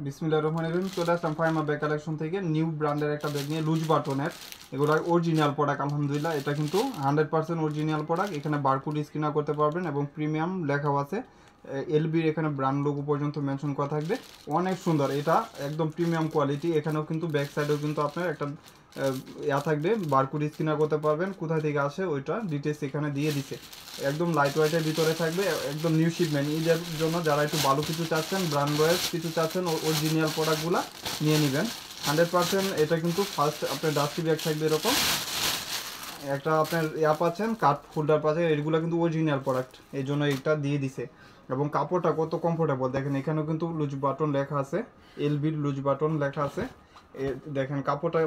বিসমিল্লাহির রহমানির রহিম। চলে আসলাম ফাইমা ব্যাগ কালেকশন থেকে নিউ ব্র্যান্ডের একটা ব্যাগ নিয়ে, লুজ বাটনের। এগুলো অরিজিনাল প্রোডাক্ট, আলহামদুলিল্লাহ। এটা কিন্তু 100% অরিজিনাল প্রোডাক্ট। এখানে বারকোড স্ক্যানার করতে পারবেন এবং প্রিমিয়াম লেখাও আছে। এলবির এখানে ব্র্যান্ড লোগো পর্যন্ত মেনশন করা থাকবে। অনেক সুন্দর, এটা একদম প্রিমিয়াম কোয়ালিটি। এখানেও কিন্তু ব্যাক সাইডেও কিন্তু আপনার একটা থাকবে, বারকোড স্ক্যানার করতে পারবেন, কোথায় থেকে আসে ওইটা ডিটেলস এখানে দিয়ে দিছে। একদম লাইট ওয়েটের ভিতরে থাকবে, একদম নিউ শিপমেন্ট। ঈদের জন্য যারা একটু ভালো কিছু চাচ্ছেন, ব্র্যান্ড ওয়াইজ কিছু চাচ্ছেন, অরিজিনাল প্রোডাক্টগুলো নিয়ে নেবেন। 100% এটা কিন্তু ফার্স্ট আপনার ডাস্টি ব্যাগ থাকবে এরকম একটা, আপনার পাচ্ছেন, কাপ হোল্ডার পাচ্ছেন। এগুলো কিন্তু অরিজিনাল প্রোডাক্ট, এই জন্য এটা দিয়ে দিছে। এবং কাপড়টা কত কমফোর্টেবল দেখেন, এখানেও কিন্তু লুজ বাটন লেখা আছে, এলবির লুজ বাটন লেখা আছে। দেখেন কাপড়টা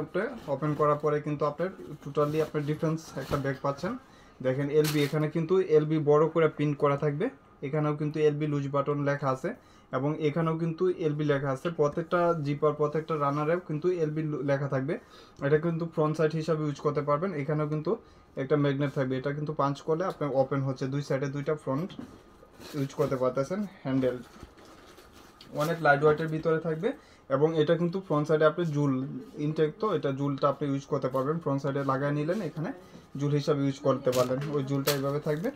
ওপেন করার পরে কিন্তু আপনার টোটালি আপনার ডিফারেন্স একটা ব্যাগ পাচ্ছেন। দেখেন এলবি, এখানে কিন্তু এলবি বড় করে প্রিন্ট করা থাকবে। এখানেও কিন্তু এলবি লুজ বাটন লেখা আছে এবং এখানেও কিন্তু এলবি লেখা আছে। প্রত্যেকটা জিপার, প্রত্যেকটা রানারেও কিন্তু এলবি লেখা থাকবে। এটা কিন্তু ফ্রন্ট সাইড হিসাবে ইউজ করতে পারবেন। এখানেও কিন্তু একটা ম্যাগনেট থাকবে, এটা কিন্তু পাঞ্চ করলে আপনার ওপেন হচ্ছে, দুই সাইডে দুইটা ফ্রন্ট ইউজ করতে পারতেছেন। হ্যান্ডেল অনেক লাইট ওয়েটের ভিতরে থাকবে এবং এটা কিন্তু ফ্রন্ট সাইডে আপনি জুল ইনটেক, তো এটা জুলটা আপনি ইউজ করতে পারবেন। ফ্রন্ট সাইডে লাগাই নিলেন, এখানে জুল হিসাবে ইউজ করতে পারলেন, ওই জুলটা এইভাবে থাকবে।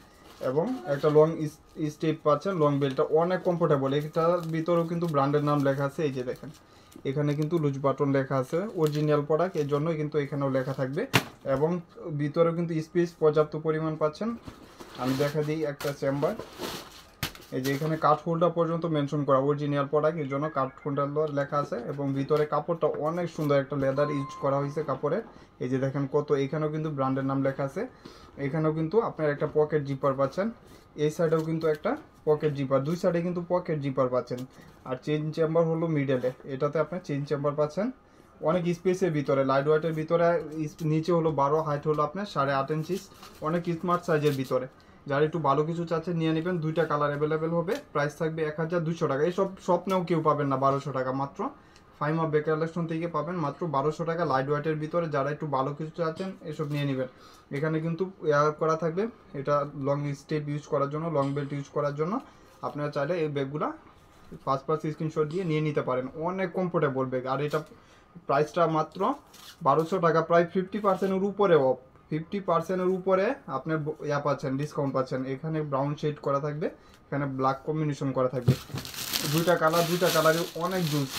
এবং একটা লং স্টেপ পাচ্ছেন, লং বেল্টটা অনেক কমফোর্টেবল। এটার ভিতরেও কিন্তু ব্র্যান্ডের নাম লেখা আছে, এই যে দেখেন এখানে কিন্তু লুজ বাটন লেখা আছে, অরিজিনাল প্রোডাক্ট, এর জন্যই কিন্তু এখানেও লেখা থাকবে। এবং ভিতরেও কিন্তু স্পেস পর্যাপ্ত পরিমাণ পাচ্ছেন। আমি দেখা দিই একটা চেম্বার, এই যে এখানে কাঠ হোল্ডার পর্যন্ত মেনশন করা, অরিজিনাল প্রোডাক্ট, এর জন্য কাঠ হোল্ডার লেখা আছে। এবং ভিতরে কাপড়টা অনেক সুন্দর, একটা লেদার ইউজ করা হয়েছে কাপড়ে। এই যে দেখেন কত, এখানেও কিন্তু ব্র্যান্ডের নাম লেখা আছে। এখানেও কিন্তু আপনার একটা পকেট জিপার পাচ্ছেন, এই সাইডেও কিন্তু একটা পকেট জিপার, দুই সাইডে কিন্তু পকেট জিপার পাচ্ছেন। আর চেইন চেম্বার হলো মিডলে, এটাতে আপনার চেইন চেম্বার পাচ্ছেন। অনেক স্পেসের ভিতরে, লাইট ওয়েটের ভিতরে, নিচে হলো 12, হাইট হলো আপনার 8.5 ইঞ্চি, অনেক স্মার্ট সাইজের ভিতরে। যারা একটু ভালো কিছু চাচ্ছে নিয়ে নেবেন, দুইটা কালার অ্যাভেলেবেল হবে। প্রাইস থাকবে 1200 টাকা। এইসব স্বপ্নেও কেউ পাবেন না 1200 টাকা, মাত্র ফাইমা ব্যাগ কালেকশন থেকে পাবেন মাত্র 1200 টাকা লাইট ওয়েটের ভিতরে। যারা একটু ভালো কিছু চাচ্ছেন এসব নিয়ে নেবেন। এখানে কিন্তু করা থাকবে, এটা লং স্টেপ ইউজ করার জন্য, লং বেল্ট ইউজ করার জন্য। আপনারা চাইলে এই ব্যাগগুলা ফার্স্ট স্ক্রিনশট দিয়ে নিয়ে নিতে পারেন। অনেক কমফোর্টেবল ব্যাগ, আর এটা প্রাইসটা মাত্র 1200 টাকা, প্রায় 50%-এর উপরে অফ। 50%-এর উপরে আপনার পাচ্ছেন, ডিসকাউন্ট পাচ্ছেন। এখানে ব্রাউন শেড করা থাকবে, এখানে ব্ল্যাক কম্বিনেশন করা থাকবে, দুইটা কালারে অনেক জুস।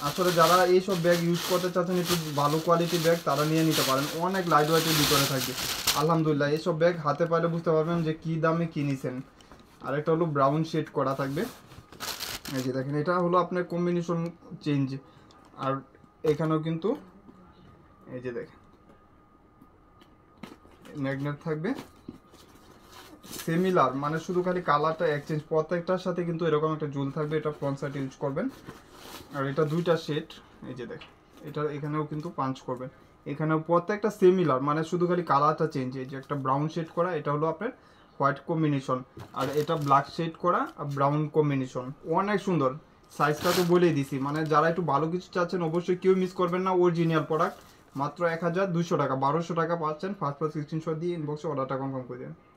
আসলে যারা এইসব ব্যাগ ইউজ করতে চাচ্ছেন, একটু ভালো কোয়ালিটির ব্যাগ, তারা নিয়ে নিতে পারেন। অনেক লাইট ওয়েটের ভিতরে থাকবে, আলহামদুলিল্লাহ। এইসব ব্যাগ হাতে পাইলে বুঝতে পারবেন যে কী দামে কিনেছেন। আরেকটা হলো ব্রাউন শেড করা থাকবে, এই যে দেখেন এটা হলো আপনার কম্বিনেশন চেঞ্জ। আর এখানেও কিন্তু এই যে দেখেন ম্যাগনেট থাকবে সিমিলার, মানে শুধু খালি কালারটা এক্সচেঞ্জ। প্রত্যেকটার সাথে কিন্তু এরকম একটা জুল থাকবে, এটা ফ্রন্ট সাইড ইউজ করবেন। আর এটা দুইটা সেট, এই যে দেখেন এটা এখানেও কিন্তু পাঞ্চ করবেন। এখানেও প্রত্যেকটা সিমিলার, মানে শুধু খালি কালারটা চেঞ্জ। এই যে একটা ব্রাউন শেড করা, এটা হলো আপনার হোয়াইট কম্বিনেশন, আর এটা ব্ল্যাক শেড করা আর ব্রাউন কম্বিনেশন। অনেক সুন্দর, সাইজটা তো বলেই দিছি। মানে যারা একটু ভালো কিছু চাচ্ছেন অবশ্যই কেউ মিস করবেন না। অরিজিনাল প্রোডাক্ট, মাত্র 1200 টাকা, 1200 টাকা পাচ্ছেন। ফার্স্ট 16 দিয়ে ইনবক্সে অর্ডারটা কনফার্ম করে দেন।